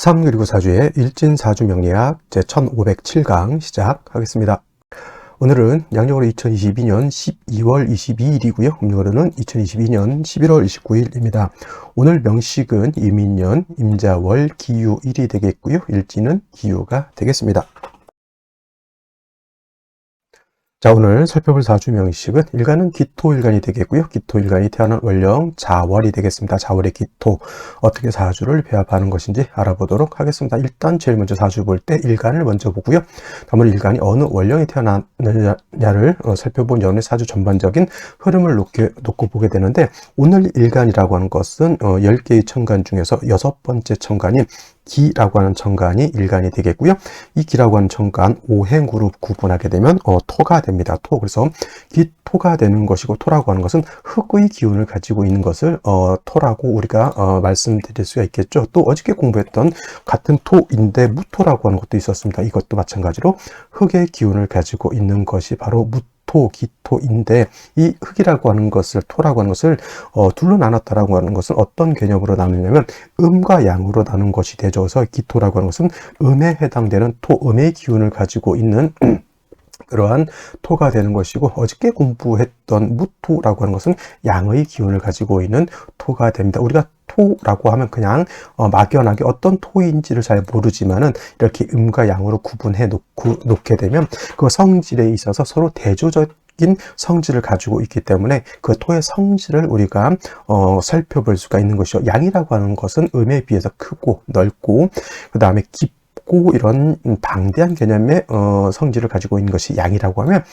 3 그리고 4주의 일진사주 명리학 제1507강 시작하겠습니다. 오늘은 양력으로 2022년 12월 22일이고요. 음력으로는 2022년 11월 29일입니다. 오늘 명식은 이민년 임자월 기유일이 되겠고요. 일진은 기유가 되겠습니다. 자, 오늘 살펴볼 사주 명식은 일간은 기토일간이 되겠고요. 기토일간이 태어난 월령 자월이 되겠습니다. 자월의 기토, 어떻게 사주를 배합하는 것인지 알아보도록 하겠습니다. 일단 제일 먼저 사주 볼 때 일간을 먼저 보고요. 다음으로 일간이 어느 월령이 태어났느냐를 살펴본 연의 사주 전반적인 흐름을 놓고 보게 되는데, 오늘 일간이라고 하는 것은 10개의 천간 중에서 6번째 천간인 기라고 하는 천간이 일간이 되겠고요. 이 기라고 하는 천간 5행으로 구분하게 되면 토가 됩니다. 토. 그래서 기토가 되는 것이고, 토라고 하는 것은 흙의 기운을 가지고 있는 것을 토라고 우리가 말씀드릴 수가 있겠죠. 또 어저께 공부했던 같은 토인데 무토라고 하는 것도 있었습니다. 이것도 마찬가지로 흙의 기운을 가지고 있는 것이 바로 무토, 기토인데, 이 흙이라고 하는 것을, 토라고 하는 것을 둘로 나눴다라고 하는 것은 어떤 개념으로 나누냐면 음과 양으로 나눈 것이 되죠. 그래서 기토라고 하는 것은 음에 해당되는 토, 음의 기운을 가지고 있는 그러한 토가 되는 것이고, 어저께 공부했던 무토라고 하는 것은 양의 기운을 가지고 있는 토가 됩니다. 우리가 토라고 하면 그냥 막연하게 어떤 토인지를 잘 모르지만은 이렇게 음과 양으로 구분해 놓게 되면 그 성질에 있어서 서로 대조적인 성질을 가지고 있기 때문에 그 토의 성질을 우리가 살펴볼 수가 있는 것이죠. 양이라고 하는 것은 음에 비해서 크고 넓고, 그 다음에 깊고 이런 방대한 개념의 성질을 가지고 있는 것이 양이라고 하면,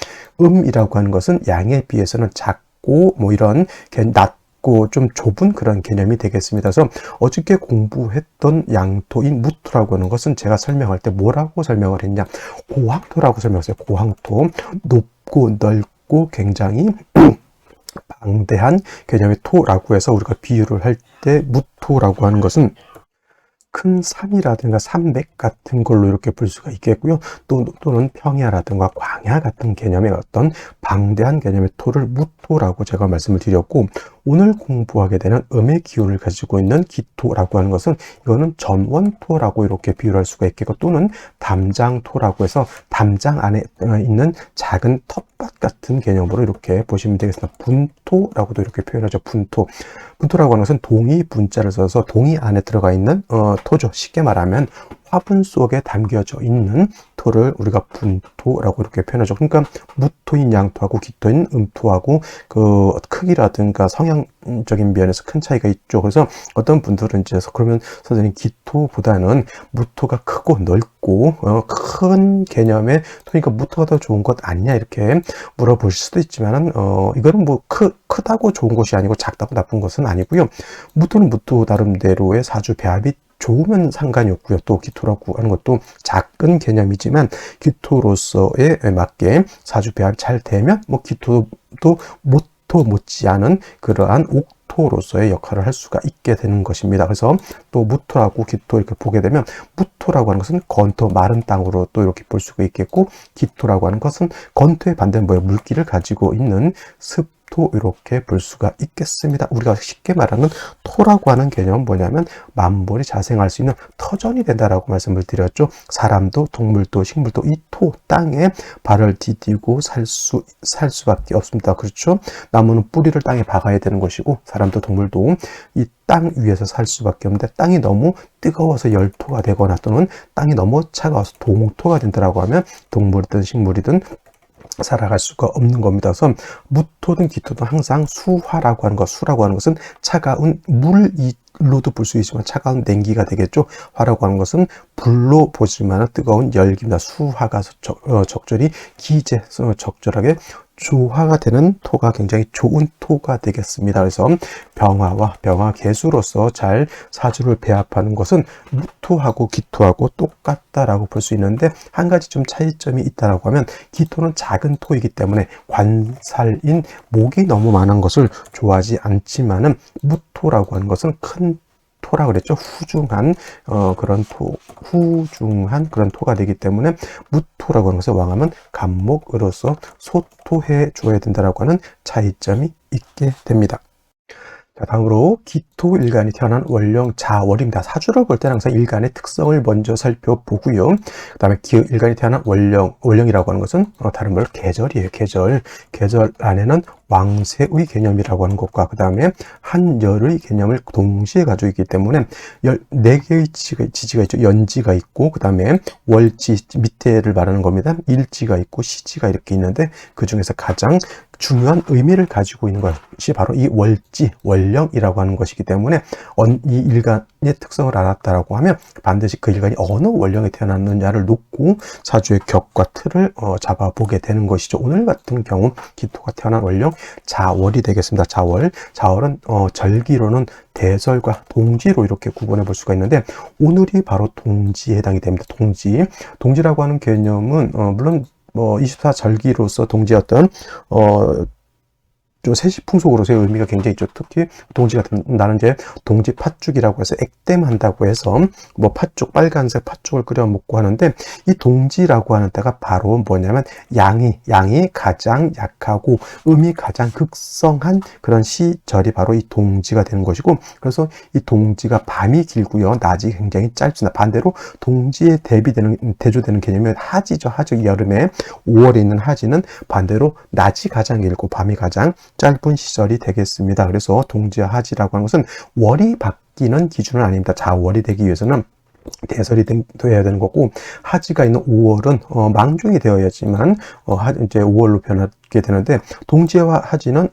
음이라고 하는 것은 양에 비해서는 작고 뭐 이런 낮고 좀 좁은 그런 개념이 되겠습니다. 그래서 어저께 공부했던 양토인 무토라고 하는 것은 제가 설명할 때 뭐라고 설명을 했냐, 고황토라고 설명했어요. 고황토, 높고 넓고 굉장히 방대한 개념의 토라고 해서 우리가 비유를 할 때 무토라고 하는 것은 큰 산이라든가 산맥 같은 걸로 이렇게 볼 수가 있겠고요. 또는 평야라든가 광야 같은 개념의 어떤 방대한 개념의 토를 무토라고 제가 말씀을 드렸고, 오늘 공부하게 되는 음의 기운을 가지고 있는 기토라고 하는 것은 이거는 전원토라고 이렇게 비유를 할 수가 있겠고, 또는 담장토라고 해서 담장 안에 있는 작은 텃밭 같은 개념으로 이렇게 보시면 되겠습니다. 분토라고도 이렇게 표현하죠. 분토라고 하는 것은 동이 분자를 써서 동이 안에 들어가 있는 토죠. 쉽게 말하면 화분 속에 담겨져 있는 토를 우리가 분토라고 이렇게 표현하죠. 그러니까 무토인 양토하고 기토인 음토하고 그 크기라든가 성향적인 면에서 큰 차이가 있죠. 그래서 어떤 분들은 이제 그러면 선생님 기토보다는 무토가 크고 넓고 큰 개념의 토니까 무토가 더 좋은 것 아니냐 이렇게 물어보실 수도 있지만은 이거는 뭐 크다고 좋은 것이 아니고 작다고 나쁜 것은 아니고요. 무토는 무토 나름대로의 사주 배합이 좋으면 상관이 없고요. 또 기토라고 하는 것도 작은 개념이지만 기토로서에 맞게 사주 배합이 잘 되면 뭐 기토도 무토 못지않은 그러한 옥토로서의 역할을 할 수가 있게 되는 것입니다. 그래서 또 무토하고 기토 이렇게 보게 되면, 무토라고 하는 것은 건토 마른 땅으로 또 이렇게 볼 수가 있겠고, 기토라고 하는 것은 건토의 반대는 뭐예요? 물기를 가지고 있는 습토 이렇게 볼 수가 있겠습니다. 우리가 쉽게 말하는 토라고 하는 개념은 뭐냐면 만물이 자생할 수 있는 터전이 된다라고 말씀을 드렸죠. 사람도 동물도 식물도 이 토 땅에 발을 디디고 살 수밖에 없습니다. 그렇죠? 나무는 뿌리를 땅에 박아야 되는 것이고, 사람도 동물도 이 땅 위에서 살 수밖에 없는데, 땅이 너무 뜨거워서 열토가 되거나 또는 땅이 너무 차가워서 동토가 된다라고 하면 동물이든 식물이든 살아갈 수가 없는 겁니다. 그래서 무토든 기토든 항상 수화라고 하는 것, 수라고 하는 것은 차가운 물로도 볼 수 있지만 차가운 냉기가 되겠죠. 화라고 하는 것은 불로 보지만 뜨거운 열기입니다. 수화가 적절히 적절하게 조화가 되는 토가 굉장히 좋은 토가 되겠습니다. 그래서 병화와 병화개수로서 잘 사주를 배합하는 것은 무토하고 기토하고 똑같다라고 볼 수 있는데, 한 가지 좀 차이점이 있다라고 하면, 기토는 작은 토이기 때문에 관살인 목이 너무 많은 것을 좋아하지 않지만은, 무토라고 하는 것은 큰 토라 그랬죠. 후중한 그런 토가 되기 때문에 무토라고 하는 것을 왕하면 간목으로서 소토해 주어야 된다라고 하는 차이점이 있게 됩니다. 자, 다음으로 기토일간이 태어난 월령 자월입니다. 사주를 볼 때는 항상 일간의 특성을 먼저 살펴보고요. 그 다음에 기일간이 태어난 월령이라고 하는 것은 다른 말 계절이에요. 계절 안에는 왕세의 개념이라고 하는 것과 그 다음에 한열의 개념을 동시에 가지고 있기 때문에 4개의 지지가 있죠. 연지가 있고 그 다음에 월지 밑에를 말하는 겁니다. 일지가 있고 시지가 이렇게 있는데 그 중에서 가장 중요한 의미를 가지고 있는 것이 바로 이 월지, 월령이라고 하는 것이기 때문에 이 일간의 특성을 알았다라고 하면 반드시 그 일간이 어느 월령에 태어났느냐를 놓고 사주의 격과 틀을 잡아보게 되는 것이죠. 오늘 같은 경우 기토가 태어난 월령 자월이 되겠습니다. 자월은 절기로는 대설과 동지로 이렇게 구분해 볼 수가 있는데 오늘이 바로 동지에 해당이 됩니다. 동지라고 하는 개념은 물론 24절기로서 동지 어떤 좀 세시풍속으로서의 의미가 굉장히 있죠. 특히 동지 같은 나는 이제 동지 팥죽이라고 해서 액땜한다고 해서 팥죽 빨간색 팥죽을 끓여 먹고 하는데 이 동지라고 하는 때가 바로 뭐냐면 양이 가장 약하고 음이 가장 극성한 그런 시절이 바로 이 동지가 되는 것이고 그래서 이 동지가 밤이 길고요 낮이 굉장히 짧습니다. 반대로 동지에 대조되는 개념이 하지죠. 하지 여름에 5월에 있는 하지는 반대로 낮이 가장 길고 밤이 가장 짧은 시절이 되겠습니다. 그래서 동지와 하지라고 하는 것은 월이 바뀌는 기준은 아닙니다. 자월이 되기 위해서는 대설이 되어야 되는 거고 하지가 있는 5월은 망종이 되어야지만 이제 5월로 변하게 되는데 동지와 하지는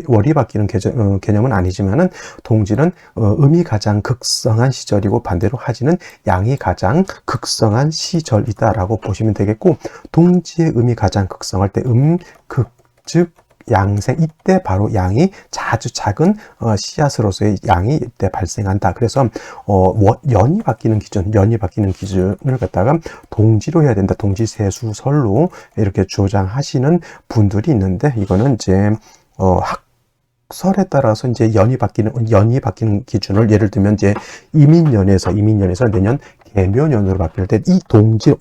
월이 바뀌는 개념은 아니지만은 동지는 음이 가장 극성한 시절이고 반대로 하지는 양이 가장 극성한 시절이다라고 보시면 되겠고 동지의 음이 가장 극성할 때 즉 양생 이때 바로 양이 아주 작은 씨앗으로서의 양이 이때 발생한다. 그래서 연이 바뀌는 기준을 갖다가 동지로 해야 된다. 동지세수설로 이렇게 주장하시는 분들이 있는데 이거는 이제 설에 따라서 이제 연이 바뀌는 기준을 예를 들면 이제 이민년에서 내년 개묘년으로 바뀔 때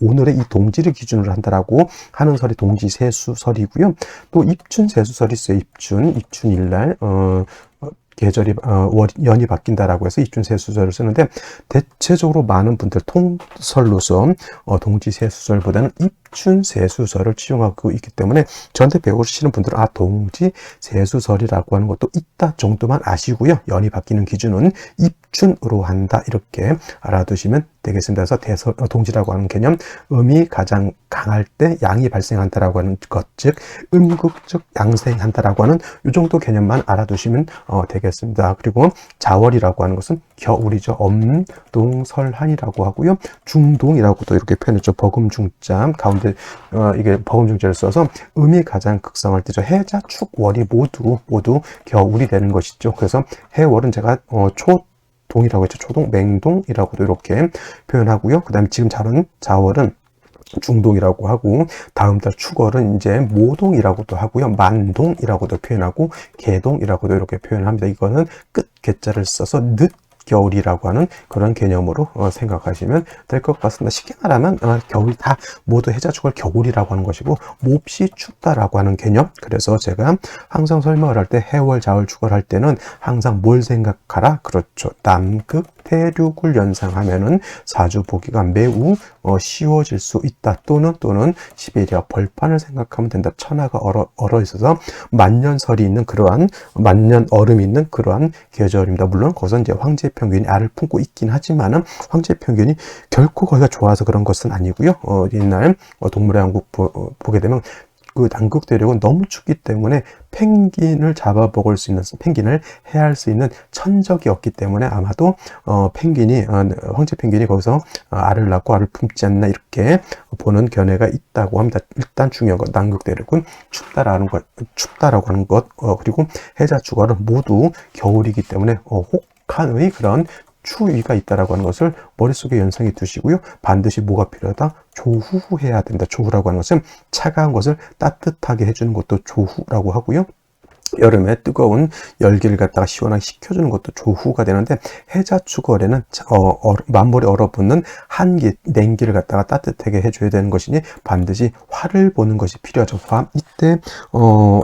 오늘의 이 동지를 기준으로 한다라고 하는 설이 동지세수설이고요. 또 입춘세수설이 있어요. 입춘일날 계절이 연이 바뀐다라고 해서 입춘세수설을 쓰는데 대체적으로 많은 분들 통설로서 동지세수설보다는 입춘세수설을 취용하고 있기 때문에 저한테 배우시는 분들은 동지세수설이라고 하는 것도 있다 정도만 아시고요. 연이 바뀌는 기준은 입춘으로 한다 이렇게 알아두시면 되겠습니다. 그래서 동지라고 하는 개념 음이 가장 강할 때 양이 발생한다라고 하는 것, 즉 음극적 양생한다라고 하는 이 정도 개념만 알아두시면 되겠습니다. 그리고 자월이라고 하는 것은 겨울이죠. 엄동설한이라고 하고요. 중동이라고도 이렇게 표현했죠. 버금중자 가운데 이게 버금중자를 써서 음이 가장 극성할 때죠. 해자, 축, 월이 모두 겨울이 되는 것이죠. 그래서 해월은 제가 동이라고 했죠. 초동, 맹동이라고도 이렇게 표현하고요. 그 다음에 지금 자월은 중동이라고 하고 다음 달 축월은 이제 모동이라고도 하고요. 만동이라고도 표현하고 개동이라고도 이렇게 표현합니다. 이거는 끝 개자를 써서 늦겨울이라고 하는 그런 개념으로 생각하시면 될 것 같습니다. 쉽게 말하면 겨울 다 모두 해자축월 겨울이라고 하는 것이고 몹시 춥다라고 하는 개념. 그래서 제가 항상 설명을 할 때 해월, 자월, 축월 할 때는 항상 뭘 생각하라? 그렇죠. 남극 대륙을 연상하면은 사주 보기가 매우 쉬워질 수 있다. 또는 시베리아 벌판을 생각하면 된다. 천하가 얼어 있어서 만년설이 있는 그러한 만년 얼음이 있는 그러한 계절입니다. 물론 거기서 이제 황제평균이 알을 품고 있긴 하지만은 황제평균이 결코 거기가 좋아서 그런 것은 아니고요. 옛날 동물의 왕국 보게 되면 그 남극 대륙은 너무 춥기 때문에 펭귄을 잡아먹을 수 있는, 펭귄을 해할 수 있는 천적이 없기 때문에 아마도 황제 펭귄이 거기서 알을 낳고 알을 품지 않나 이렇게 보는 견해가 있다고 합니다. 일단 중요한 건 남극 대륙은 춥다라고 하는 것, 그리고 해자 축월은 모두 겨울이기 때문에 혹한의 그런 추위가 있다라고 하는 것을 머릿속에 연상해 두시고요. 반드시 뭐가 필요하다? 조후해야 된다. 조후라고 하는 것은 차가운 것을 따뜻하게 해주는 것도 조후라고 하고요. 여름에 뜨거운 열기를 갖다가 시원하게 식혀주는 것도 조후가 되는데, 해자축월에는 만물에 얼어붙는 한기, 냉기를 갖다가 따뜻하게 해줘야 되는 것이니 반드시 화를 보는 것이 필요하죠. 화, 이때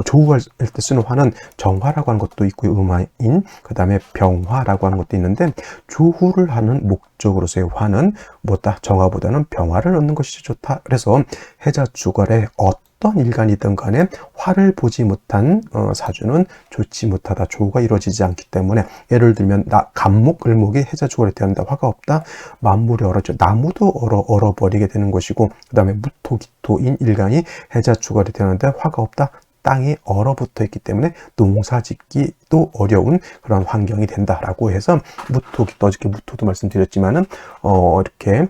조후할 때 쓰는 화는 정화라고 하는 것도 있고요, 음화인, 그 다음에 병화라고 하는 것도 있는데, 조후를 하는 목적으로서의 화는 뭐다? 정화보다는 병화를 얻는 것이 좋다. 그래서 해자축월에 어떤 일간이든 간에 화를 보지 못한 사주는 좋지 못하다. 조후가 이루어지지 않기 때문에, 예를 들면 간목을목이 해자축월에 태어난다. 화가 없다. 만물이 얼었죠. 나무도 얼어버리게 되는 것이고, 그 다음에 무토기토인 일간이 해자축월에 태어난다. 화가 없다. 땅이 얼어붙어 있기 때문에 농사 짓기도 어려운 그런 환경이 된다라고 해서, 무토기토, 어저께 무토도 말씀드렸지만은 이렇게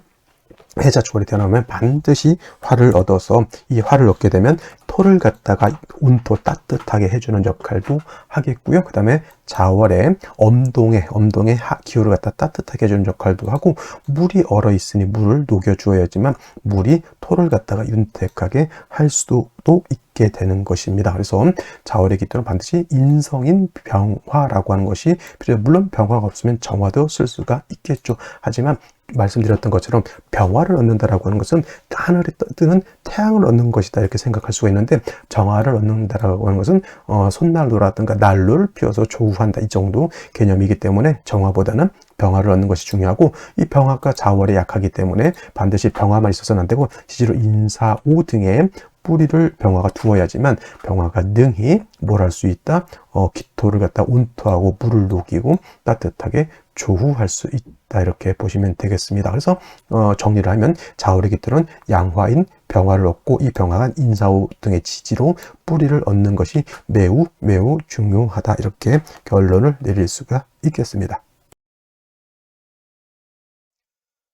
해자축월이 태어나면 반드시 화를 얻어서, 이 화를 얻게 되면 토를 갖다가 온토 따뜻하게 해주는 역할도 하겠고요. 그 다음에 자월에 엄동의 기후를 갖다 따뜻하게 해주는 역할도 하고, 물이 얼어 있으니 물을 녹여 주어야지만 물이 토를 갖다가 윤택하게 할 수도 있게 되는 것입니다. 그래서 자월의 기토는 반드시 인성인 병화라고 하는 것이 필요해요. 물론 병화가 없으면 정화도 쓸 수가 있겠죠. 하지만 말씀드렸던 것처럼 병화를 얻는다라고 하는 것은 하늘에 뜨는 태양을 얻는 것이다, 이렇게 생각할 수가 있는데, 정화를 얻는다라고 하는 것은 손난로라든가 난로를 피워서 조후한다, 이 정도 개념이기 때문에 정화보다는 병화를 얻는 것이 중요하고, 이 병화가 자월에 약하기 때문에 반드시 병화만 있어서는 안 되고, 실제로 인사오 등에 뿌리를 병화가 두어야지만 병화가 능히 뭘 할 수 있다? 기토를 갖다 온토하고 물을 녹이고 따뜻하게 조후할 수 있다, 이렇게 보시면 되겠습니다. 그래서 정리를 하면 자월의 기토는 양화인 병화를 얻고, 이 병화가 인사오 등의 지지로 뿌리를 얻는 것이 매우 매우 중요하다, 이렇게 결론을 내릴 수가 있겠습니다.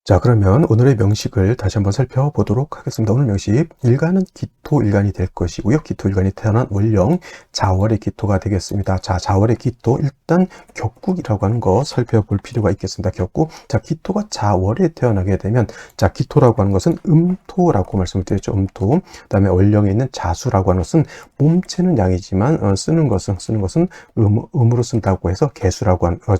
자, 그러면 오늘의 명식을 다시 한번 살펴보도록 하겠습니다. 오늘 명식, 일간은 기토일간이 될 것이고요. 기토일간이 태어난 월령, 자월의 기토가 되겠습니다. 자, 자월의 기토, 일단 격국이라고 하는 거 살펴볼 필요가 있겠습니다. 격국. 자, 기토가 자월에 태어나게 되면, 자, 기토라고 하는 것은 음토라고 말씀을 드렸죠. 음토. 그 다음에 월령에 있는 자수라고 하는 것은 몸체는 양이지만 쓰는 것은 음으로 쓴다고 해서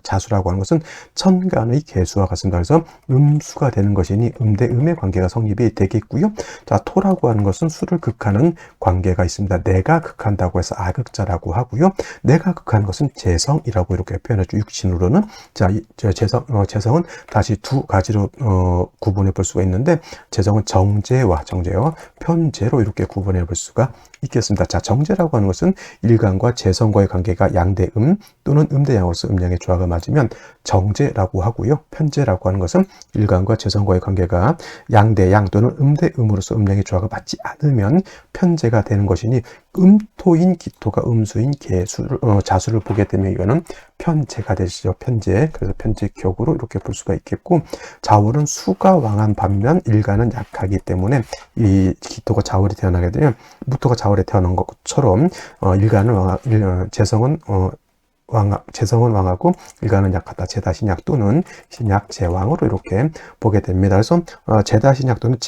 자수라고 하는 것은 천간의 개수와 같습니다. 그래서 음수 가 되는 것이니 대 음의 관계가 성립이 되겠고요. 자, 토라고 하는 것은 수를 극하는 관계가 있습니다. 내가 극한다고 해서 아극자라고 하고요. 내가 극하는 것은 재성이라고 이렇게 표현하죠. 육신으로는. 자, 재성은 다시 두 가지로 구분해 볼 수가 있는데, 재성은 정제와 편제로 이렇게 구분해 볼 수가 있겠습니다. 자, 정제라고 하는 것은 일간과 재성과의 관계가 양대음 또는 음대양으로서 음양의 조화가 맞으면 정제라고 하고요. 편제라고 하는 것은 일간과 재성과의 관계가 양대양 또는 음대음으로서 음양의 조화가 맞지 않으면 편제가 되는 것이니, 음토인 기토가 음수인 자수를 보게 되면 이거는 편제가 되시죠. 편제. 그래서 편제격으로 이렇게 볼 수가 있겠고, 자월은 수가 왕한 반면 일간은 약하기 때문에 이 기토가 자월이 태어나게 되면 무토가 자월에 태어난 것처럼 재성은 왕하고 일간은 약하다. 제다신약 또는 신약 제왕으로 이렇게 보게 됩니다. 그래서 제다신약 또는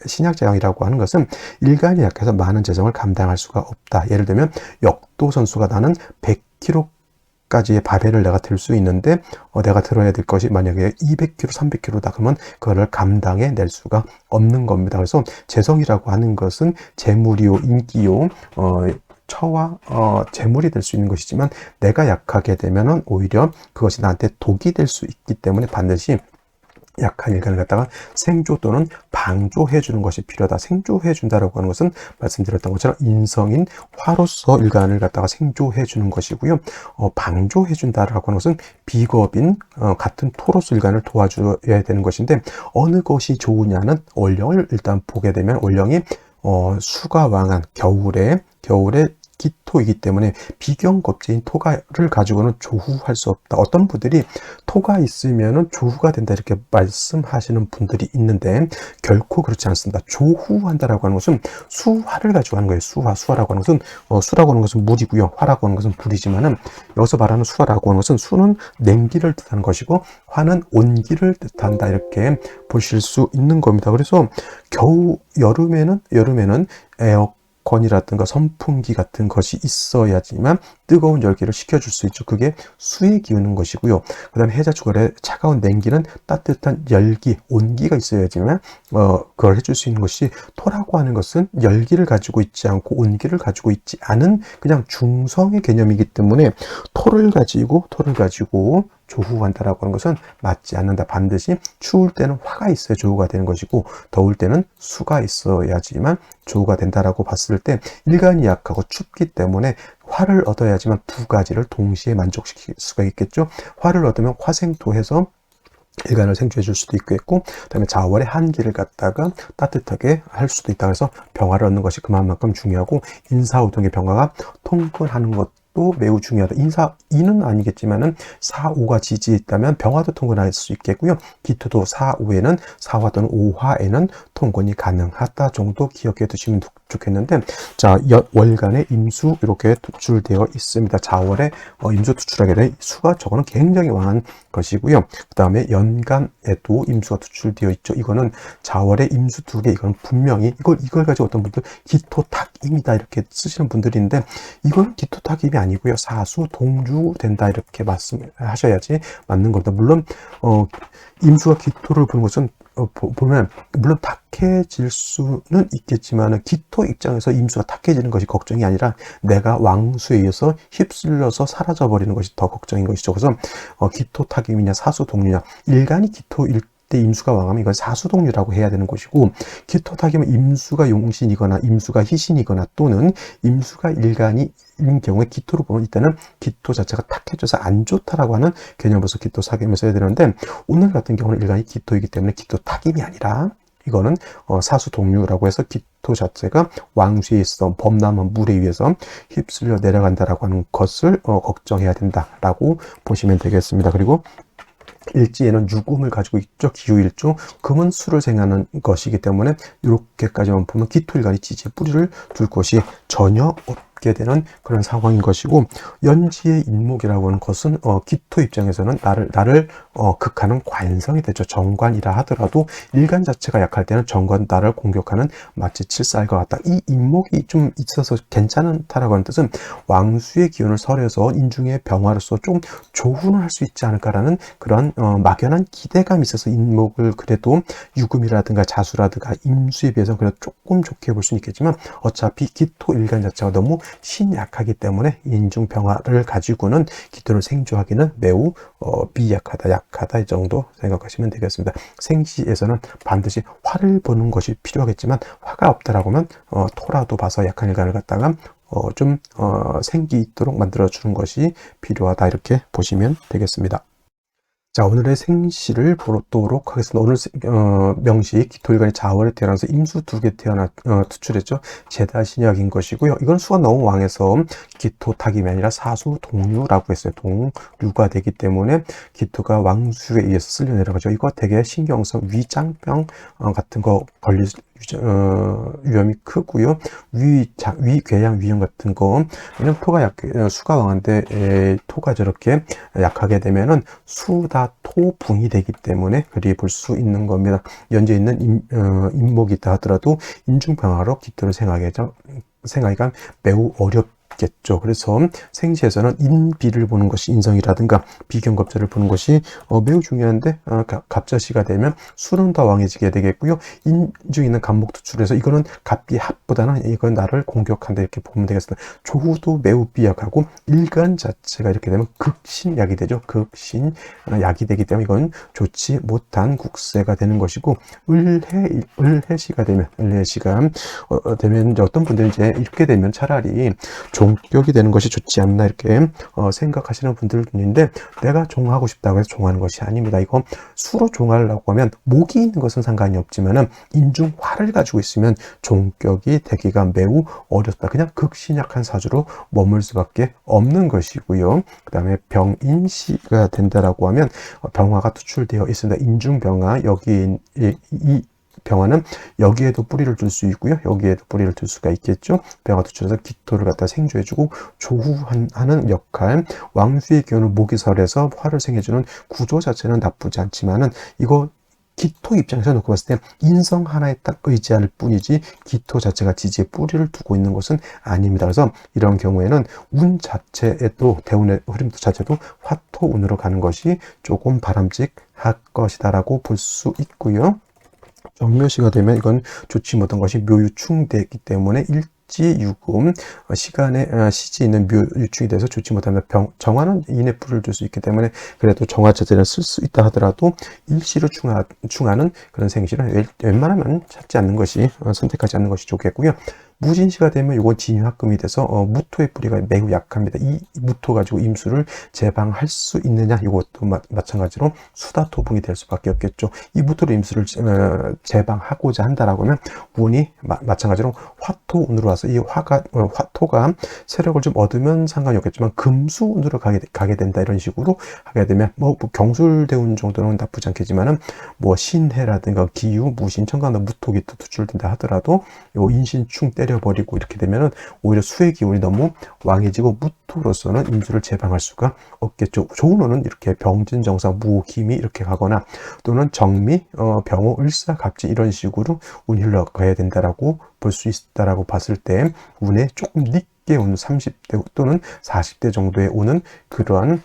신약제왕이라고 하는 것은 일간이 약해서 많은 재성을 감당할 수가 없다. 예를 들면 역도 선수가 나는 100kg 까지의 바벨을 내가 들 수 있는데, 내가 들어야 될 것이 만약에 200kg, 300kg다. 그러면 그거를 감당해 낼 수가 없는 겁니다. 그래서 재성이라고 하는 것은 재물이요, 인기요, 처와 재물이 될 수 있는 것이지만, 내가 약하게 되면은 오히려 그것이 나한테 독이 될 수 있기 때문에 반드시 약한 일간을 갖다가 생조 또는 방조해 주는 것이 필요하다. 생조해 준다라고 하는 것은 말씀드렸던 것처럼 인성인 화로서 일간을 갖다가 생조해 주는 것이고요. 방조해 준다라고 하는 것은 비겁인 같은 토로서 일간을 도와줘야 되는 것인데, 어느 것이 좋으냐는 월령을 일단 보게 되면, 월령이 수가 왕한 겨울에 기토이기 때문에 비경겁제인 토가를 가지고는 조후할 수 없다. 어떤 분들이 토가 있으면은 조후가 된다, 이렇게 말씀하시는 분들이 있는데, 결코 그렇지 않습니다. 조후한다라고 하는 것은 수화를 가지고 하는 거예요. 수화라고 하는 것은 수라고 하는 것은 물이고요. 화라고 하는 것은 불이지만은, 여기서 말하는 수화라고 하는 것은 수는 냉기를 뜻하는 것이고 화는 온기를 뜻한다, 이렇게 보실 수 있는 겁니다. 그래서 여름에는 에어컨이라든가 선풍기 같은 것이 있어야지만 뜨거운 열기를 식혀줄 수 있죠. 그게 수에 기우는 것이고요. 그 다음에 해자축월의 차가운 냉기는 따뜻한 열기, 온기가 있어야지만 그걸 해줄 수 있는 것이, 토라고 하는 것은 열기를 가지고 있지 않고 온기를 가지고 있지 않은 그냥 중성의 개념이기 때문에 토를 가지고 조후한다라고 하는 것은 맞지 않는다. 반드시 추울 때는 화가 있어야 조후가 되는 것이고, 더울 때는 수가 있어야지만 조후가 된다라고 봤을 때, 일간이 약하고 춥기 때문에 화를 얻어야지만 두 가지를 동시에 만족시킬 수가 있겠죠. 화를 얻으면 화생토해서 일간을 생주해 줄 수도 있겠고, 그 다음에 자월의 한기를 갖다가 따뜻하게 할 수도 있다. 그래서 병화를 얻는 것이 그만큼 중요하고, 인사오동의 병화가 통근하는 것도 매우 중요하다. 이는 아니겠지만은 사오가 지지에 있다면 병화도 통근할 수 있겠고요. 기토도 사오에는, 사화 또는 오화에는 통근이 가능하다 정도 기억해 두시면 좋겠는데, 자, 월간에 임수 이렇게 투출되어 있습니다. 자월에 임수 투출하게 된 수가, 저거는 굉장히 왕한 것이고요. 그 다음에 연간에도 임수가 투출되어 있죠. 이거는 자월에 임수 두 개, 이건 분명히 이걸 가지고 어떤 분들 기토탁임이다 이렇게 쓰시는 분들인데, 이건 기토탁임이 아니고요. 사수 동주 된다 이렇게 말씀하셔야지 맞는 겁니다. 물론 임수가 기토를 보는 것은 보면 물론 탁해질 수는 있겠지만, 기토 입장에서 임수가 탁해지는 것이 걱정이 아니라 내가 왕수에 의해서 휩쓸려서 사라져버리는 것이 더 걱정인 것이죠. 그래서 기토 탁임이냐 사수동류냐, 일간이 기토일 때 임수가 왕하면 이건 사수동류라고 해야 되는 것이고, 기토 탁임은 임수가 용신이거나 임수가 희신이거나 또는 임수가 일간이 인 경우에 기토로 보면 이때는 기토 자체가 탁해져서 안 좋다라고 하는 개념으로서 기토 사김을 써야 되는데, 오늘 같은 경우는 일간이 기토이기 때문에 기토 탁임이 아니라 이거는 사수동류라고 해서 기토 자체가 왕수에 있어 범람한 물에 의해서 휩쓸려 내려간다라고 하는 것을 걱정해야 된다라고 보시면 되겠습니다. 그리고 일지에는 유금을 가지고 있죠. 기후일주, 금은 수를 생하는 것이기 때문에 이렇게까지만 보면 기토일간이 지지에 뿌리를 둘 것이 전혀 없게 되는 그런 상황인 것이고, 연지의 인목이라고 하는 것은 기토 입장에서는 나를 극하는 관성이 되죠. 정관이라 하더라도 일간 자체가 약할 때는 정관 나를 공격하는 마치 칠사일과 같다. 이 인목이 좀 있어서 괜찮다라고 하는 뜻은 왕수의 기운을 설해서 인중의 병화로서 좀 조훈을 할 수 있지 않을까라는 그런 막연한 기대감이 있어서 인목을 그래도 유금이라든가 자수라든가 임수에 비해서 그래도 조금 좋게 볼 수는 있겠지만, 어차피 기토 일간 자체가 너무 신약하기 때문에 인중 병화를 가지고는 기토를 생주하기는 매우 약하다 이 정도 생각하시면 되겠습니다. 생시에서는 반드시 화를 보는 것이 필요하겠지만, 화가 없다라고 하면 토라도 봐서 약한 일간을 갖다가 생기 있도록 만들어 주는 것이 필요하다 이렇게 보시면 되겠습니다. 자, 오늘의 생시를 보도록 하겠습니다. 오늘 명시 기토일간이 자월에 태어나서 임수 두 개 투출했죠. 제다신약인 것이고요. 이건 수가 너무 왕해서 기토탁임이 아니라 사수 동류라고 했어요. 동류가 되기 때문에 기토가 왕수에 의해서 쓸려 내려가죠. 이거 되게 신경성 위장병 같은 거 걸릴 위험이 크고요. 위궤양 위험 같은 거, 왜냐면 토가 수가 왕한데 토가 저렇게 약하게 되면은 수다 토붕이 되기 때문에 그리 볼 수 있는 겁니다. 연재 있는 인목이 있다 하더라도 인중병화로 기토를 생하기가 매우 어렵겠죠. 그래서 생시에서는 인비를 보는 것이, 인성이라든가 비경겁자를 보는 것이 매우 중요한데, 갑자시가 되면 수는 더 왕해지게 되겠고요. 인중에 있는 간목 투출해서 이거는 갑비 합보다는 이건 나를 공격한다 이렇게 보면 되겠습니다. 조후도 매우 비약하고 일간 자체가 이렇게 되면 극신약이 되죠. 극신약이 되기 때문에 이건 좋지 못한 국세가 되는 것이고, 을해시가 되면 이제 어떤 분들은 이제 이렇게 되면 차라리 종격이 되는 것이 좋지 않나 이렇게 생각하시는 분들도 있는데, 내가 종하고 싶다고 해서 종하는 것이 아닙니다. 이거 수로 종하려고 하면 목이 있는 것은 상관이 없지만은 인중화를 가지고 있으면 종격이 되기가 매우 어렵다. 그냥 극신약한 사주로 머물 수밖에 없는 것이고요. 그 다음에 병인시가 된다라고 하면 병화가 투출되어 있습니다. 인중병화, 여기 이 병화는 여기에도 뿌리를 둘 수 있고요. 여기에도 뿌리를 둘 수가 있겠죠. 병화 투출해서 기토를 갖다 생주해주고 조후하는 역할, 왕수의 기운을 목이 설해서 화를 생해주는 구조 자체는 나쁘지 않지만은, 이거 기토 입장에서 놓고 봤을 때 인성 하나에 딱 의지할 뿐이지 기토 자체가 지지에 뿌리를 두고 있는 것은 아닙니다. 그래서 이런 경우에는 운 자체에도 대운의 흐름 자체도 화토운으로 가는 것이 조금 바람직할 것이다라고 볼 수 있고요. 정묘시가 되면 이건 좋지 못한 것이 묘유충되기 때문에 일지유금 시간에 시지 있는 묘유충이 돼서 좋지 못합니다. 정화는 인에 불을 줄 수 있기 때문에 그래도 정화 자체를 쓸 수 있다 하더라도 일시로 충하는 그런 생시는 웬만하면 찾지 않는 것이 선택하지 않는 것이 좋겠고요. 무진시가 되면 이건 진유합금이 돼서 무토의 뿌리가 매우 약합니다. 이 무토 가지고 임수를 제방할 수 있느냐, 이것도 마찬가지로 수다토붕이 될 수밖에 없겠죠. 이 무토로 임수를 제방하고자 한다라고 하면 운이 마찬가지로 화토운으로 와서 이 화토가 세력을 좀 얻으면 상관이 없겠지만 금수운으로 가게 된다, 이런 식으로 하게 되면 뭐 경술대운 정도는 나쁘지 않겠지만은 뭐 신해라든가 기유, 무신, 청간도 무토기 또 투출된다 하더라도 요 인신충 때려버리고 이렇게 되면은 오히려 수의 기운이 너무 왕해지고 무토로서는 임수를 제방할 수가 없겠죠. 좋은 운은 이렇게 병진정사, 무기미 이렇게 가거나 또는 정미, 병호, 을사, 갑지 이런 식으로 운이 흘러가야 된다라고 볼 수 있다라고 봤을 때 운에 조금 늦게 오는 30대 또는 40대 정도에 오는 그러한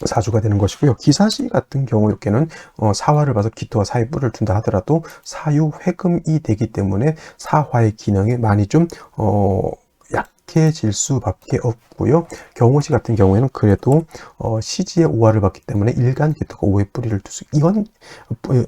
사주가 되는 것이고요. 기사시 같은 경우 이렇게는 사화를 봐서 기토와 사에 뿔을 둔다 하더라도 사유회금이 되기 때문에 사화의 기능이 많이 좀 약해질 수밖에 없고요. 경호시 같은 경우에는 그래도 시지의 오화를 받기 때문에 일간 기토가 오의 뿌리를 두수, 이건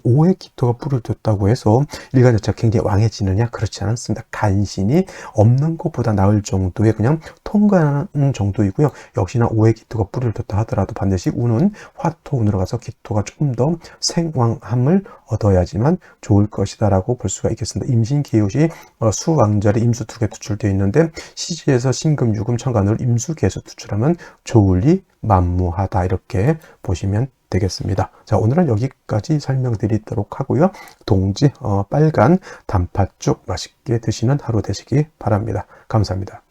오의 기토가 뿌리를 뒀다고 해서 일간 자체가 굉장히 왕해지느냐, 그렇지 않습니다. 간신히 없는 것보다 나을 정도의 그냥 통과하는 정도이고요. 역시나 오의 기토가 뿌리를 뒀다 하더라도 반드시 운은 화토운으로 가서 기토가 조금 더 생왕함을 얻어야지만 좋을 것이다라고 볼 수가 있겠습니다. 임신기요시 수왕절에 임수 2개 투출되어 있는데 시지에서 신금, 유금, 천간으로 임수계에서 투출하면 좋을리 만무하다, 이렇게 보시면 되겠습니다. 자, 오늘은 여기까지 설명드리도록 하고요. 동지 빨간 단팥죽 맛있게 드시는 하루 되시기 바랍니다. 감사합니다.